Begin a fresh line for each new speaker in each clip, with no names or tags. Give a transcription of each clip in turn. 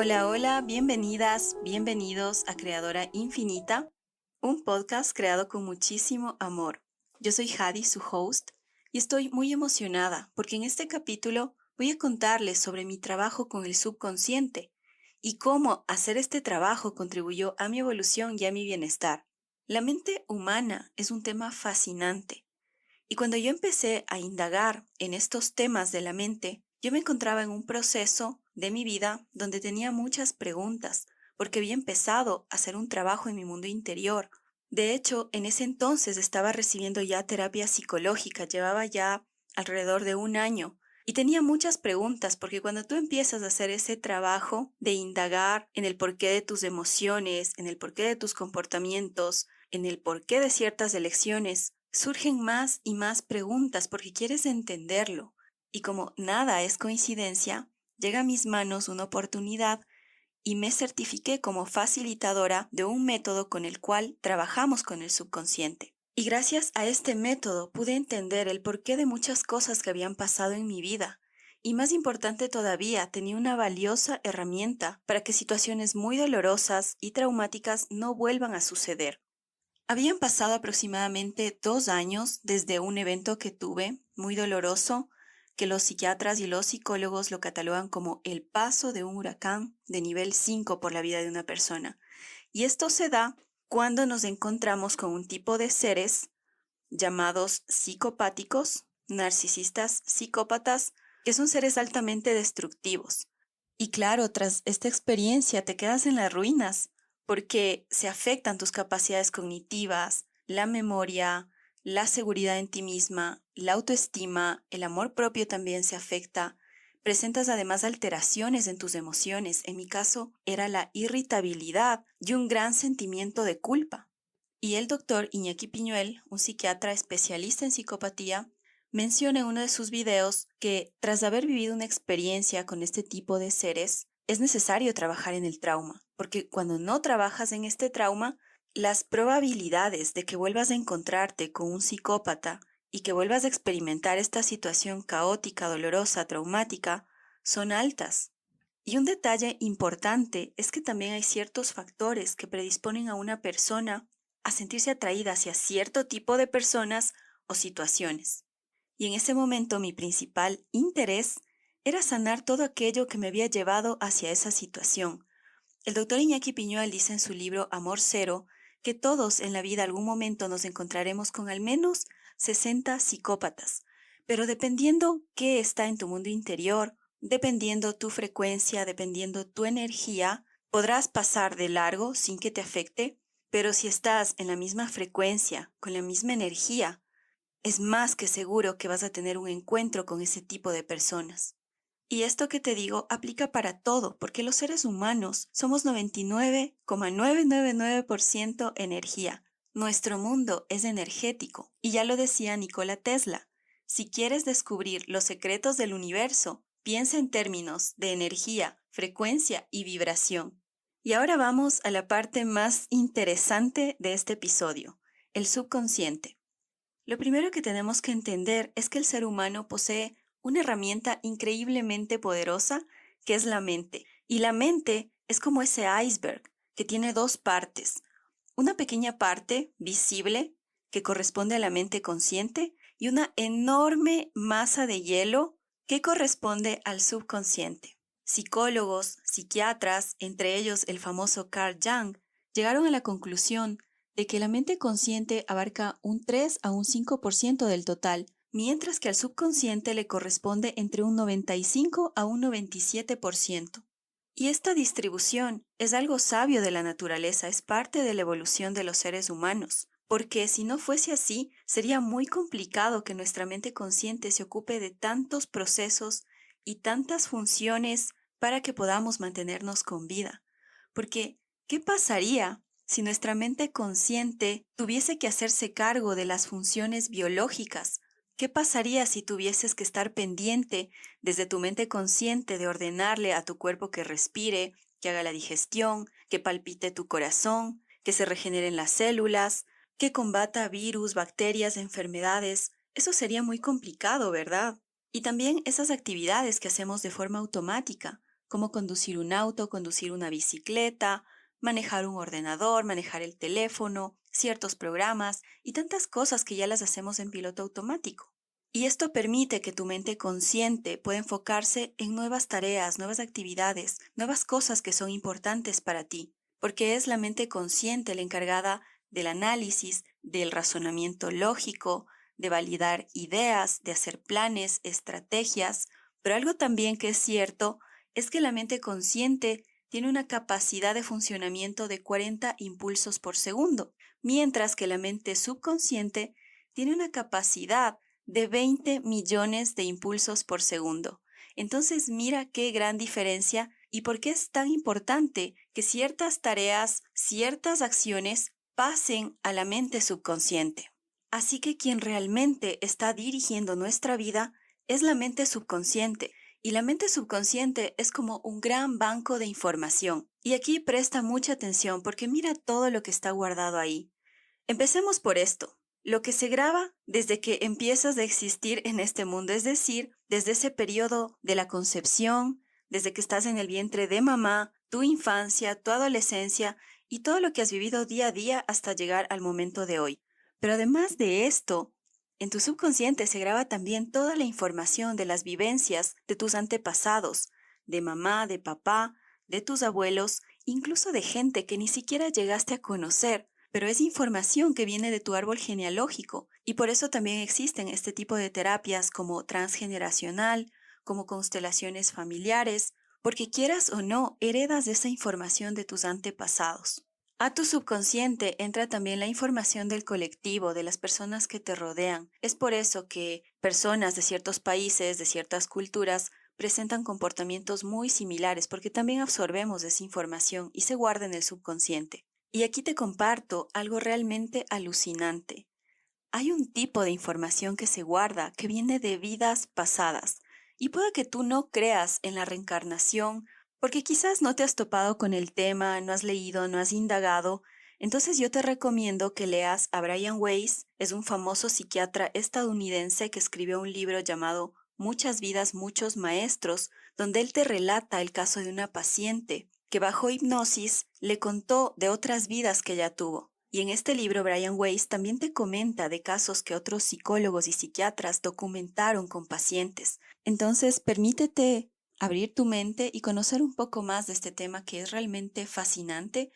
Hola, hola, bienvenidas, bienvenidos a Creadora Infinita, un podcast creado con muchísimo amor. Yo soy Hadi, su host, y estoy muy emocionada porque en este capítulo voy a contarles sobre mi trabajo con el subconsciente y cómo hacer este trabajo contribuyó a mi evolución y a mi bienestar. La mente humana es un tema fascinante y cuando yo empecé a indagar en estos temas de la mente, yo me encontraba en un proceso de mi vida donde tenía muchas preguntas, porque había empezado a hacer un trabajo en mi mundo interior. De hecho, en ese entonces estaba recibiendo ya terapia psicológica, llevaba ya alrededor de un año. Y tenía muchas preguntas, porque cuando tú empiezas a hacer ese trabajo de indagar en el porqué de tus emociones, en el porqué de tus comportamientos, en el porqué de ciertas elecciones, surgen más y más preguntas porque quieres entenderlo. Y como nada es coincidencia, llega a mis manos una oportunidad y me certifiqué como facilitadora de un método con el cual trabajamos con el subconsciente. Y gracias a este método pude entender el porqué de muchas cosas que habían pasado en mi vida. Y más importante todavía, tenía una valiosa herramienta para que situaciones muy dolorosas y traumáticas no vuelvan a suceder. Habían pasado aproximadamente 2 años desde un evento que tuve, muy doloroso, que los psiquiatras y los psicólogos lo catalogan como el paso de un huracán de nivel 5 por la vida de una persona. Y esto se da cuando nos encontramos con un tipo de seres llamados psicopáticos, narcisistas, psicópatas, que son seres altamente destructivos. Y claro, tras esta experiencia te quedas en las ruinas, porque se afectan tus capacidades cognitivas, la memoria, la seguridad en ti misma, la autoestima, el amor propio también se afecta. Presentas además alteraciones en tus emociones. En mi caso era la irritabilidad y un gran sentimiento de culpa. Y el doctor Iñaki Piñuel, un psiquiatra especialista en psicopatía, menciona en uno de sus videos que tras haber vivido una experiencia con este tipo de seres, es necesario trabajar en el trauma, porque cuando no trabajas en este trauma, las probabilidades de que vuelvas a encontrarte con un psicópata y que vuelvas a experimentar esta situación caótica, dolorosa, traumática, son altas. Y un detalle importante es que también hay ciertos factores que predisponen a una persona a sentirse atraída hacia cierto tipo de personas o situaciones. Y en ese momento mi principal interés era sanar todo aquello que me había llevado hacia esa situación. El doctor Iñaki Piñuel dice en su libro Amor Cero que todos en la vida algún momento nos encontraremos con al menos 60 psicópatas, pero dependiendo qué está en tu mundo interior, dependiendo tu frecuencia, dependiendo tu energía, podrás pasar de largo sin que te afecte, pero si estás en la misma frecuencia, con la misma energía, es más que seguro que vas a tener un encuentro con ese tipo de personas. Y esto que te digo aplica para todo, porque los seres humanos somos 99,999% energía. Nuestro mundo es energético. Y ya lo decía Nikola Tesla, si quieres descubrir los secretos del universo, piensa en términos de energía, frecuencia y vibración. Y ahora vamos a la parte más interesante de este episodio, el subconsciente. Lo primero que tenemos que entender es que el ser humano posee una herramienta increíblemente poderosa que es la mente. Y la mente es como ese iceberg que tiene dos partes. Una pequeña parte visible que corresponde a la mente consciente y una enorme masa de hielo que corresponde al subconsciente. Psicólogos, psiquiatras, entre ellos el famoso Carl Jung, llegaron a la conclusión de que la mente consciente abarca un 3 a un 5% del total, mientras que al subconsciente le corresponde entre un 95 a un 97%. Y esta distribución es algo sabio de la naturaleza, es parte de la evolución de los seres humanos, porque si no fuese así, sería muy complicado que nuestra mente consciente se ocupe de tantos procesos y tantas funciones para que podamos mantenernos con vida. Porque, ¿qué pasaría si nuestra mente consciente tuviese que hacerse cargo de las funciones biológicas? ¿Qué pasaría si tuvieses que estar pendiente desde tu mente consciente de ordenarle a tu cuerpo que respire, que haga la digestión, que palpite tu corazón, que se regeneren las células, que combata virus, bacterias, enfermedades? Eso sería muy complicado, ¿verdad? Y también esas actividades que hacemos de forma automática, como conducir un auto, conducir una bicicleta, manejar un ordenador, manejar el teléfono, ciertos programas y tantas cosas que ya las hacemos en piloto automático. Y esto permite que tu mente consciente pueda enfocarse en nuevas tareas, nuevas actividades, nuevas cosas que son importantes para ti, porque es la mente consciente la encargada del análisis, del razonamiento lógico, de validar ideas, de hacer planes, estrategias, pero algo también que es cierto es que la mente consciente tiene una capacidad de funcionamiento de 40 impulsos por segundo, mientras que la mente subconsciente tiene una capacidad de 20 millones de impulsos por segundo. Entonces mira qué gran diferencia y por qué es tan importante que ciertas tareas, ciertas acciones pasen a la mente subconsciente. Así que quien realmente está dirigiendo nuestra vida es la mente subconsciente. Y la mente subconsciente es como un gran banco de información. Y aquí presta mucha atención porque mira todo lo que está guardado ahí. Empecemos por esto. Lo que se graba desde que empiezas a existir en este mundo, es decir, desde ese periodo de la concepción, desde que estás en el vientre de mamá, tu infancia, tu adolescencia y todo lo que has vivido día a día hasta llegar al momento de hoy. Pero además de esto, en tu subconsciente se graba también toda la información de las vivencias de tus antepasados, de mamá, de papá, de tus abuelos, incluso de gente que ni siquiera llegaste a conocer, pero es información que viene de tu árbol genealógico y por eso también existen este tipo de terapias como transgeneracional, como constelaciones familiares, porque quieras o no, heredas esa información de tus antepasados. A tu subconsciente entra también la información del colectivo, de las personas que te rodean. Es por eso que personas de ciertos países, de ciertas culturas, presentan comportamientos muy similares, porque también absorbemos esa información y se guarda en el subconsciente. Y aquí te comparto algo realmente alucinante. Hay un tipo de información que se guarda que viene de vidas pasadas. Y puede que tú no creas en la reencarnación, porque quizás no te has topado con el tema, no has leído, no has indagado. Entonces yo te recomiendo que leas a Brian Weiss, es un famoso psiquiatra estadounidense que escribió un libro llamado Muchas vidas, muchos maestros, donde él te relata el caso de una paciente que bajo hipnosis le contó de otras vidas que ella tuvo. Y en este libro Brian Weiss también te comenta de casos que otros psicólogos y psiquiatras documentaron con pacientes. Entonces, permítete abrir tu mente y conocer un poco más de este tema que es realmente fascinante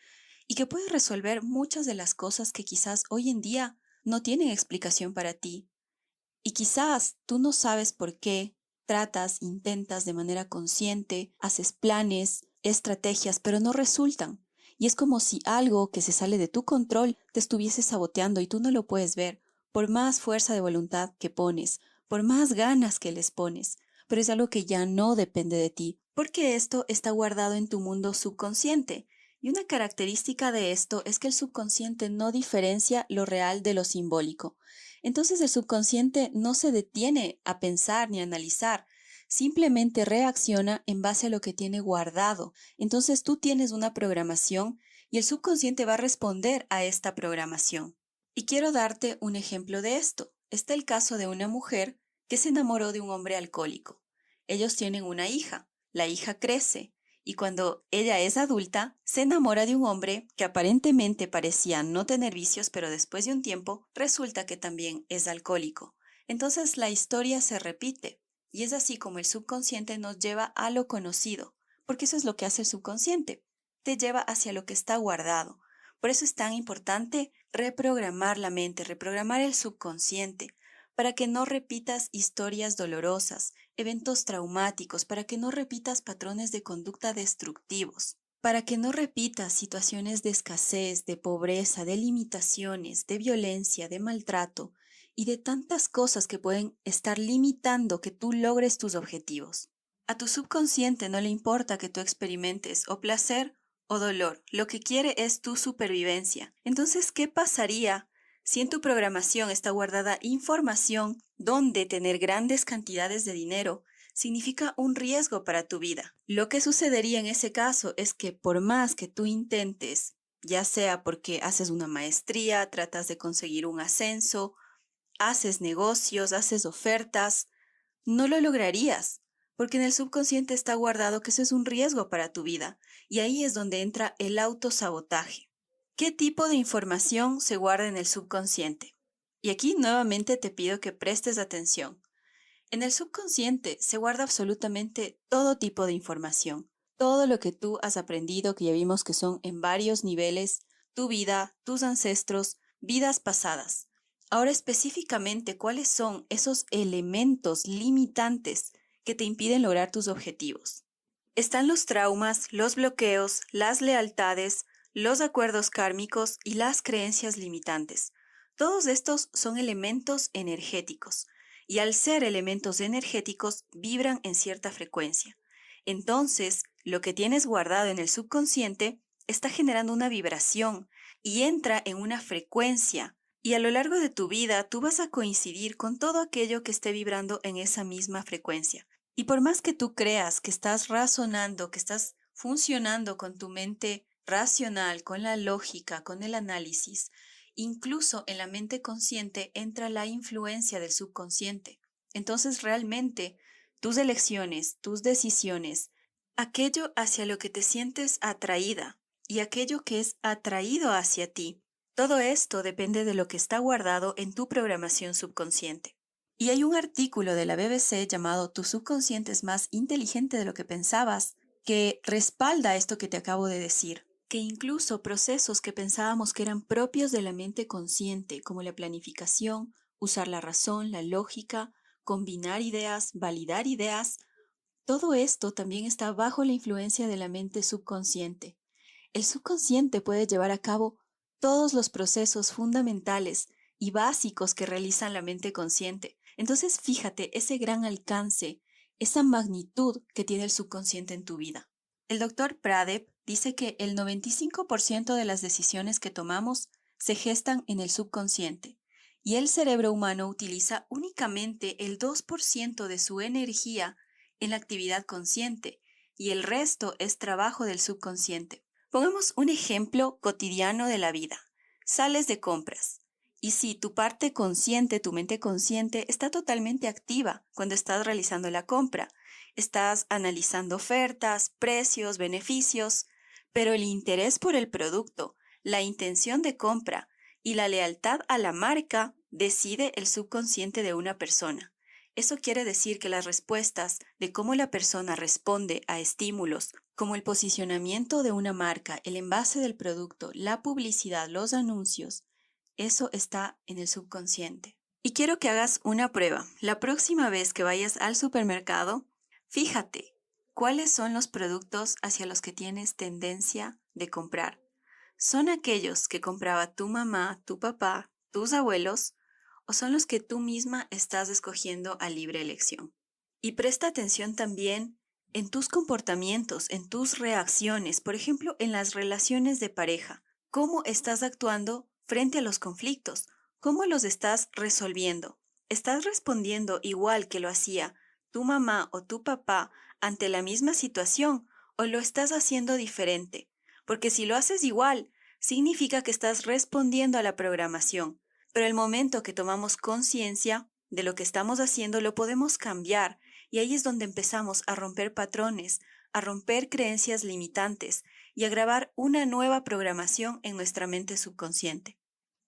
y que puede resolver muchas de las cosas que quizás hoy en día no tienen explicación para ti. Y quizás tú no sabes por qué tratas, intentas de manera consciente, haces planes, estrategias, pero no resultan. Y es como si algo que se sale de tu control te estuviese saboteando y tú no lo puedes ver, por más fuerza de voluntad que pones, por más ganas que les pones, pero es algo que ya no depende de ti, porque esto está guardado en tu mundo subconsciente. Y una característica de esto es que el subconsciente no diferencia lo real de lo simbólico. Entonces el subconsciente no se detiene a pensar ni a analizar, simplemente reacciona en base a lo que tiene guardado. Entonces tú tienes una programación y el subconsciente va a responder a esta programación. Y quiero darte un ejemplo de esto. Está el caso de una mujer que se enamoró de un hombre alcohólico. Ellos tienen una hija. La hija crece y cuando ella es adulta, se enamora de un hombre que aparentemente parecía no tener vicios, pero después de un tiempo resulta que también es alcohólico. Entonces la historia se repite y es así como el subconsciente nos lleva a lo conocido, porque eso es lo que hace el subconsciente, te lleva hacia lo que está guardado. Por eso es tan importante reprogramar la mente, reprogramar el subconsciente, para que no repitas historias dolorosas, eventos traumáticos, para que no repitas patrones de conducta destructivos, para que no repitas situaciones de escasez, de pobreza, de limitaciones, de violencia, de maltrato y de tantas cosas que pueden estar limitando que tú logres tus objetivos. A tu subconsciente no le importa que tú experimentes o placer o dolor, lo que quiere es tu supervivencia. Entonces, ¿qué pasaría si en tu programación está guardada información donde tener grandes cantidades de dinero significa un riesgo para tu vida? Lo que sucedería en ese caso es que por más que tú intentes, ya sea porque haces una maestría, tratas de conseguir un ascenso, haces negocios, haces ofertas, no lo lograrías, porque en el subconsciente está guardado que eso es un riesgo para tu vida, y ahí es donde entra el autosabotaje. ¿Qué tipo de información se guarda en el subconsciente? Y aquí nuevamente te pido que prestes atención. En el subconsciente se guarda absolutamente todo tipo de información, todo lo que tú has aprendido, que ya vimos que son en varios niveles, tu vida, tus ancestros, vidas pasadas. Ahora específicamente, ¿cuáles son esos elementos limitantes que te impiden lograr tus objetivos? Están los traumas, los bloqueos, las lealtades, los acuerdos kármicos y las creencias limitantes. Todos estos son elementos energéticos y al ser elementos energéticos vibran en cierta frecuencia. Entonces, lo que tienes guardado en el subconsciente está generando una vibración y entra en una frecuencia. Y a lo largo de tu vida tú vas a coincidir con todo aquello que esté vibrando en esa misma frecuencia. Y por más que tú creas que estás razonando, que estás funcionando con tu mente racional, con la lógica, con el análisis, incluso en la mente consciente entra la influencia del subconsciente. Entonces realmente tus elecciones, tus decisiones, aquello hacia lo que te sientes atraída y aquello que es atraído hacia ti, todo esto depende de lo que está guardado en tu programación subconsciente. Y hay un artículo de la BBC llamado Tu subconsciente es más inteligente de lo que pensabas, que respalda esto que te acabo de decir, que incluso procesos que pensábamos que eran propios de la mente consciente, como la planificación, usar la razón, la lógica, combinar ideas, validar ideas, todo esto también está bajo la influencia de la mente subconsciente. El subconsciente puede llevar a cabo todos los procesos fundamentales y básicos que realizan la mente consciente. Entonces, fíjate ese gran alcance, esa magnitud que tiene el subconsciente en tu vida. El doctor Pradep dice que el 95% de las decisiones que tomamos se gestan en el subconsciente y el cerebro humano utiliza únicamente el 2% de su energía en la actividad consciente y el resto es trabajo del subconsciente. Pongamos un ejemplo cotidiano de la vida. Sales de compras. Y si tu parte consciente, tu mente consciente, está totalmente activa cuando estás realizando la compra. Estás analizando ofertas, precios, beneficios, pero el interés por el producto, la intención de compra y la lealtad a la marca decide el subconsciente de una persona. Eso quiere decir que las respuestas de cómo la persona responde a estímulos, como el posicionamiento de una marca, el envase del producto, la publicidad, los anuncios, eso está en el subconsciente. Y quiero que hagas una prueba. La próxima vez que vayas al supermercado, fíjate cuáles son los productos hacia los que tienes tendencia de comprar. ¿Son aquellos que compraba tu mamá, tu papá, tus abuelos? ¿O son los que tú misma estás escogiendo a libre elección? Y presta atención también en tus comportamientos, en tus reacciones, por ejemplo, en las relaciones de pareja. ¿Cómo estás actuando frente a los conflictos? ¿Cómo los estás resolviendo? ¿Estás respondiendo igual que lo hacía tu mamá o tu papá ante la misma situación o lo estás haciendo diferente? Porque si lo haces igual, significa que estás respondiendo a la programación. Pero el momento que tomamos conciencia de lo que estamos haciendo, lo podemos cambiar. Y ahí es donde empezamos a romper patrones, a romper creencias limitantes y a grabar una nueva programación en nuestra mente subconsciente.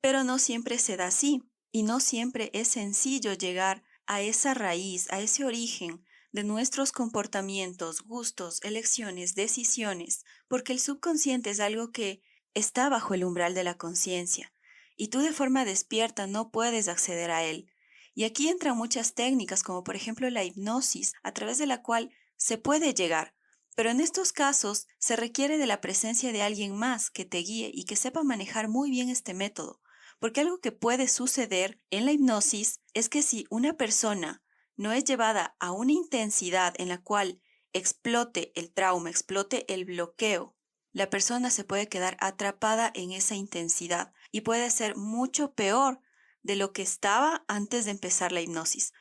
Pero no siempre se da así y no siempre es sencillo llegar a esa raíz, a ese origen de nuestros comportamientos, gustos, elecciones, decisiones, porque el subconsciente es algo que está bajo el umbral de la conciencia y tú de forma despierta no puedes acceder a él. Y aquí entran muchas técnicas, como por ejemplo la hipnosis, a través de la cual se puede llegar. Pero en estos casos se requiere de la presencia de alguien más que te guíe y que sepa manejar muy bien este método. Porque algo que puede suceder en la hipnosis es que si una persona no es llevada a una intensidad en la cual explote el trauma, explote el bloqueo, la persona se puede quedar atrapada en esa intensidad y puede ser mucho peor de lo que estaba antes de empezar la hipnosis.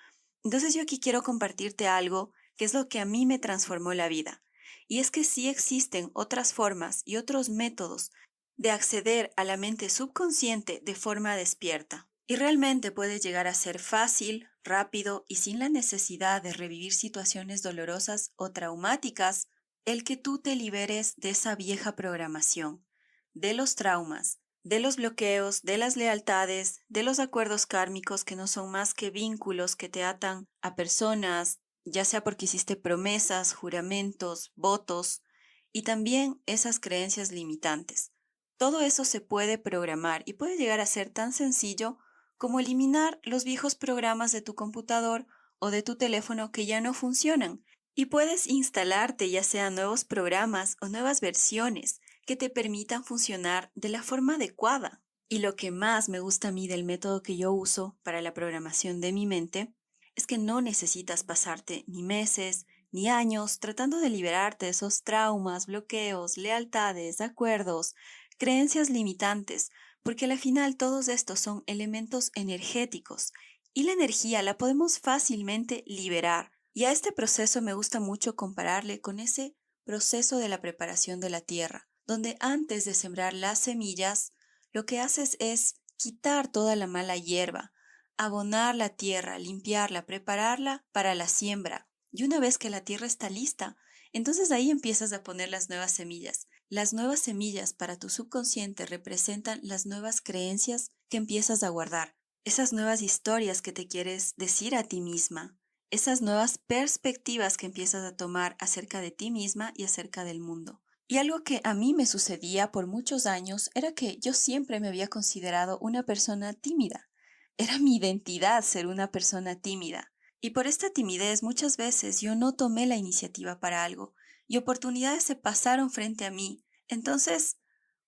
Entonces yo aquí quiero compartirte algo que es lo que a mí me transformó la vida. Y es que sí existen otras formas y otros métodos de acceder a la mente subconsciente de forma despierta. Y realmente puede llegar a ser fácil, rápido y sin la necesidad de revivir situaciones dolorosas o traumáticas, el que tú te liberes de esa vieja programación, de los traumas, de los bloqueos, de las lealtades, de los acuerdos kármicos que no son más que vínculos que te atan a personas, ya sea porque hiciste promesas, juramentos, votos, y también esas creencias limitantes. Todo eso se puede programar y puede llegar a ser tan sencillo como eliminar los viejos programas de tu computador o de tu teléfono que ya no funcionan. Y puedes instalarte ya sea nuevos programas o nuevas versiones que te permitan funcionar de la forma adecuada. Y lo que más me gusta a mí del método que yo uso para la programación de mi mente es que no necesitas pasarte ni meses ni años tratando de liberarte de esos traumas, bloqueos, lealtades, acuerdos, creencias limitantes, porque al final todos estos son elementos energéticos y la energía la podemos fácilmente liberar. Y a este proceso me gusta mucho compararle con ese proceso de la preparación de la tierra, donde antes de sembrar las semillas, lo que haces es quitar toda la mala hierba, abonar la tierra, limpiarla, prepararla para la siembra. Y una vez que la tierra está lista, entonces ahí empiezas a poner las nuevas semillas. Las nuevas semillas para tu subconsciente representan las nuevas creencias que empiezas a guardar, esas nuevas historias que te quieres decir a ti misma, esas nuevas perspectivas que empiezas a tomar acerca de ti misma y acerca del mundo. Y algo que a mí me sucedía por muchos años era que yo siempre me había considerado una persona tímida. Era mi identidad ser una persona tímida. Y por esta timidez muchas veces yo no tomé la iniciativa para algo y oportunidades se pasaron frente a mí. Entonces,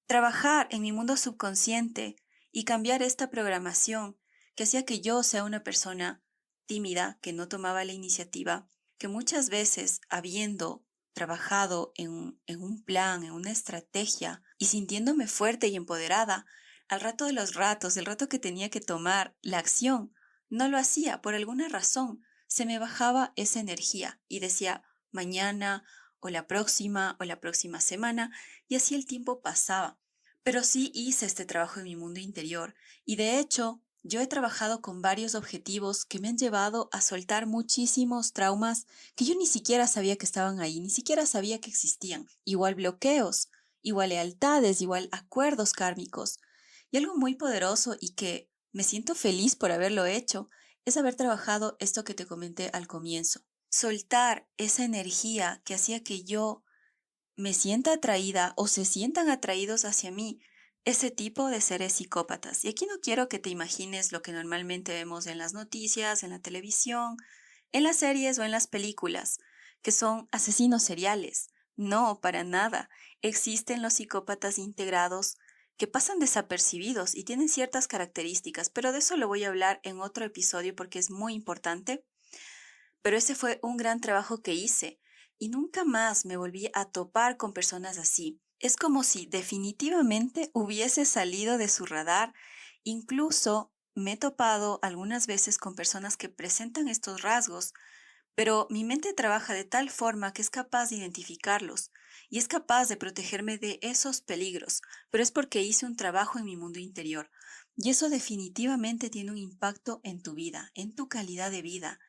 trabajar en mi mundo subconsciente y cambiar esta programación que hacía que yo sea una persona tímida, que no tomaba la iniciativa, que muchas veces habiendo trabajado en un plan, en una estrategia y sintiéndome fuerte y empoderada, al rato de los ratos, el rato que tenía que tomar la acción, no lo hacía por alguna razón. Se me bajaba esa energía y decía mañana o la próxima semana y así el tiempo pasaba. Pero sí hice este trabajo en mi mundo interior y de hecho yo he trabajado con varios objetivos que me han llevado a soltar muchísimos traumas que yo ni siquiera sabía que estaban ahí, ni siquiera sabía que existían. Igual bloqueos, igual lealtades, igual acuerdos kármicos. Y algo muy poderoso y que me siento feliz por haberlo hecho es haber trabajado esto que te comenté al comienzo. Soltar esa energía que hacía que yo me sienta atraída o se sientan atraídos hacia mí ese tipo de seres psicópatas. Y aquí no quiero que te imagines lo que normalmente vemos en las noticias, en la televisión, en las series o en las películas, que son asesinos seriales. No, para nada. Existen los psicópatas integrados que pasan desapercibidos y tienen ciertas características, pero de eso lo voy a hablar en otro episodio porque es muy importante. Pero ese fue un gran trabajo que hice y nunca más me volví a topar con personas así. Es como si definitivamente hubiese salido de su radar. Incluso me he topado algunas veces con personas que presentan estos rasgos, pero mi mente trabaja de tal forma que es capaz de identificarlos y es capaz de protegerme de esos peligros, pero es porque hice un trabajo en mi mundo interior. Y eso definitivamente tiene un impacto en tu vida, en tu calidad de vida,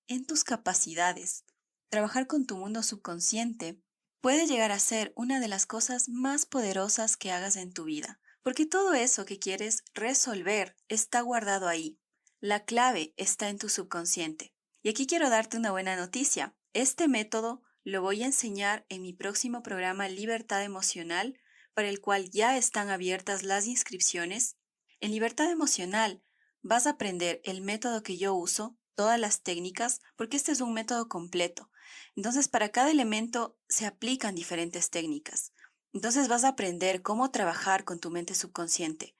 en tus capacidades. Trabajar con tu mundo subconsciente puede llegar a ser una de las cosas más poderosas que hagas en tu vida, porque todo eso que quieres resolver está guardado ahí. La clave está en tu subconsciente. Y aquí quiero darte una buena noticia. Este método lo voy a enseñar en mi próximo programa Libertad Emocional, para el cual ya están abiertas las inscripciones. En Libertad Emocional vas a aprender el método que yo uso, todas las técnicas, porque este es un método completo. Entonces, para cada elemento se aplican diferentes técnicas. Entonces vas a aprender cómo trabajar con tu mente subconsciente,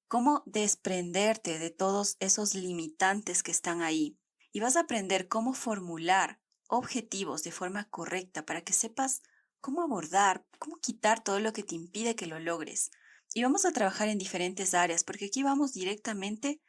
cómo desprenderte de todos esos limitantes que están ahí. Y vas a aprender cómo formular objetivos de forma correcta para que sepas cómo abordar, cómo quitar todo lo que te impide que lo logres. Y vamos a trabajar en diferentes áreas, porque aquí vamos directamente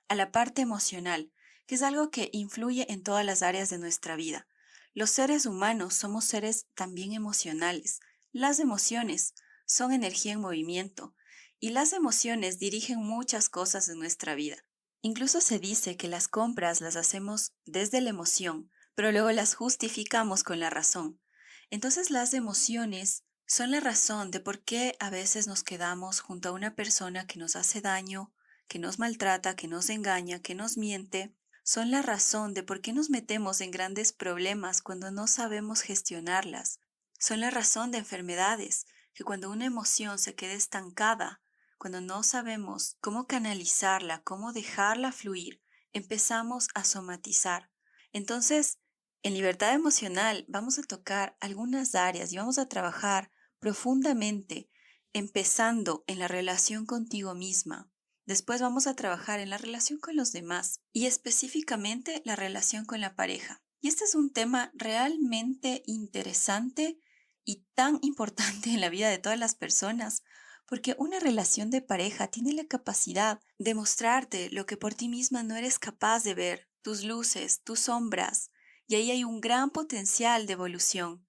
a la parte emocional, que es algo que influye en todas las áreas de nuestra vida. Los seres humanos somos seres también emocionales. Las emociones son energía en movimiento y las emociones dirigen muchas cosas en nuestra vida. Incluso se dice que las compras las hacemos desde la emoción, pero luego las justificamos con la razón. Entonces las emociones son la razón de por qué a veces nos quedamos junto a una persona que nos hace daño, que nos maltrata, que nos engaña, que nos miente. Son la razón de por qué nos metemos en grandes problemas cuando no sabemos gestionarlas. Son la razón de enfermedades, que cuando una emoción se queda estancada, cuando no sabemos cómo canalizarla, cómo dejarla fluir, empezamos a somatizar. Entonces, en libertad emocional vamos a tocar algunas áreas y vamos a trabajar profundamente, empezando en la relación contigo misma. Después vamos a trabajar en la relación con los demás y específicamente la relación con la pareja. Y este es un tema realmente interesante y tan importante en la vida de todas las personas, porque una relación de pareja tiene la capacidad de mostrarte lo que por ti misma no eres capaz de ver, tus luces, tus sombras, y ahí hay un gran potencial de evolución.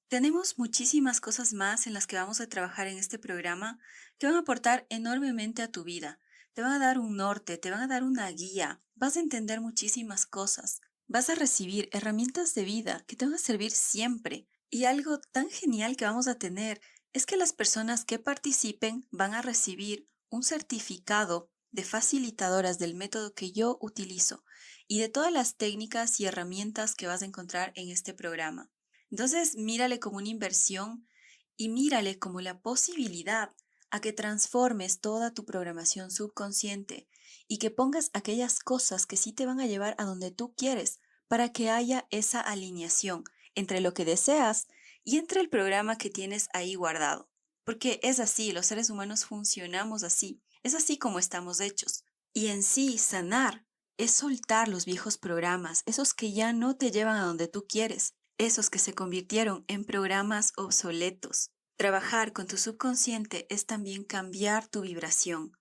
Tenemos muchísimas cosas más en las que vamos a trabajar en este programa que van a aportar enormemente a tu vida. Te van a dar un norte, te van a dar una guía, vas a entender muchísimas cosas, vas a recibir herramientas de vida que te van a servir siempre. Y algo tan genial que vamos a tener es que las personas que participen van a recibir un certificado de facilitadoras del método que yo utilizo y de todas las técnicas y herramientas que vas a encontrar en este programa. Entonces, mírale como una inversión y mírale como la posibilidad a que transformes toda tu programación subconsciente y que pongas aquellas cosas que sí te van a llevar a donde tú quieres para que haya esa alineación entre lo que deseas y entre el programa que tienes ahí guardado. Porque es así, los seres humanos funcionamos así, es así como estamos hechos. Y en sí, sanar es soltar los viejos programas, esos que ya no te llevan a donde tú quieres, esos que se convirtieron en programas obsoletos. Trabajar con tu subconsciente es también cambiar tu vibración.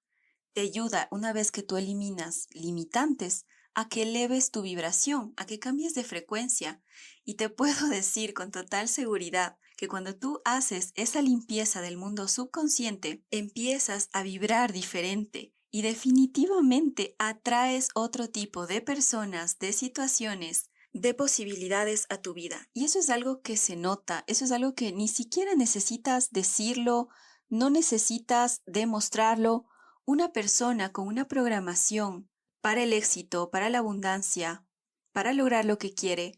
Te ayuda, una vez que tú eliminas limitantes, a que eleves tu vibración, a que cambies de frecuencia. Y te puedo decir con total seguridad que cuando tú haces esa limpieza del mundo subconsciente, empiezas a vibrar diferente y definitivamente atraes otro tipo de personas, de situaciones, de posibilidades a tu vida. Y eso es algo que se nota, eso es algo que ni siquiera necesitas decirlo, no necesitas demostrarlo. Una persona con una programación para el éxito, para la abundancia, para lograr lo que quiere,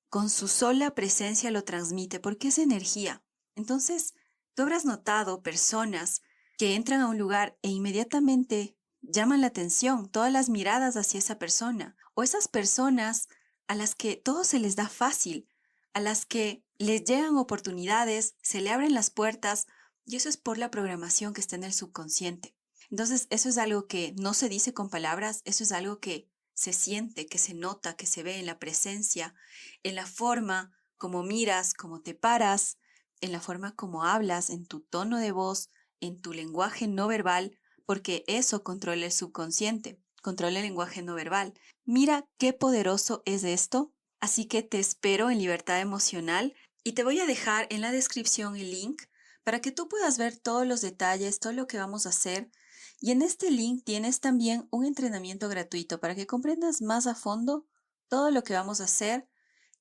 con su sola presencia lo transmite porque es energía. Entonces, tú habrás notado personas que entran a un lugar e inmediatamente llaman la atención, todas las miradas hacia esa persona, o esas personas a las que todo se les da fácil, a las que les llegan oportunidades, se le abren las puertas, y eso es por la programación que está en el subconsciente. Entonces, eso es algo que no se dice con palabras, eso es algo que se siente, que se nota, que se ve en la presencia, en la forma como miras, como te paras, en la forma como hablas, en tu tono de voz, en tu lenguaje no verbal, porque eso controla el subconsciente, controla el lenguaje no verbal. Mira qué poderoso es esto. Así que te espero en Libertad Emocional y te voy a dejar en la descripción el link para que tú puedas ver todos los detalles, todo lo que vamos a hacer. Y en este link tienes también un entrenamiento gratuito para que comprendas más a fondo todo lo que vamos a hacer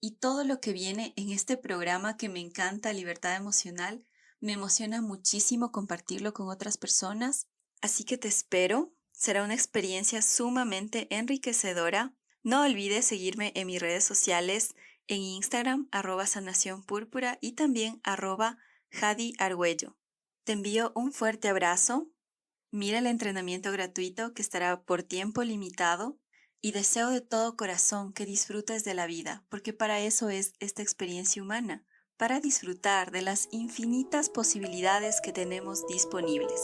y todo lo que viene en este programa que me encanta, Libertad Emocional. Me emociona muchísimo compartirlo con otras personas, así que te espero. Será una experiencia sumamente enriquecedora. No olvides seguirme en mis redes sociales, en Instagram, @sanacionpúrpura y también @JadiArgüello. Te envío un fuerte abrazo. Mira el entrenamiento gratuito que estará por tiempo limitado y deseo de todo corazón que disfrutes de la vida, porque para eso es esta experiencia humana, para disfrutar de las infinitas posibilidades que tenemos disponibles.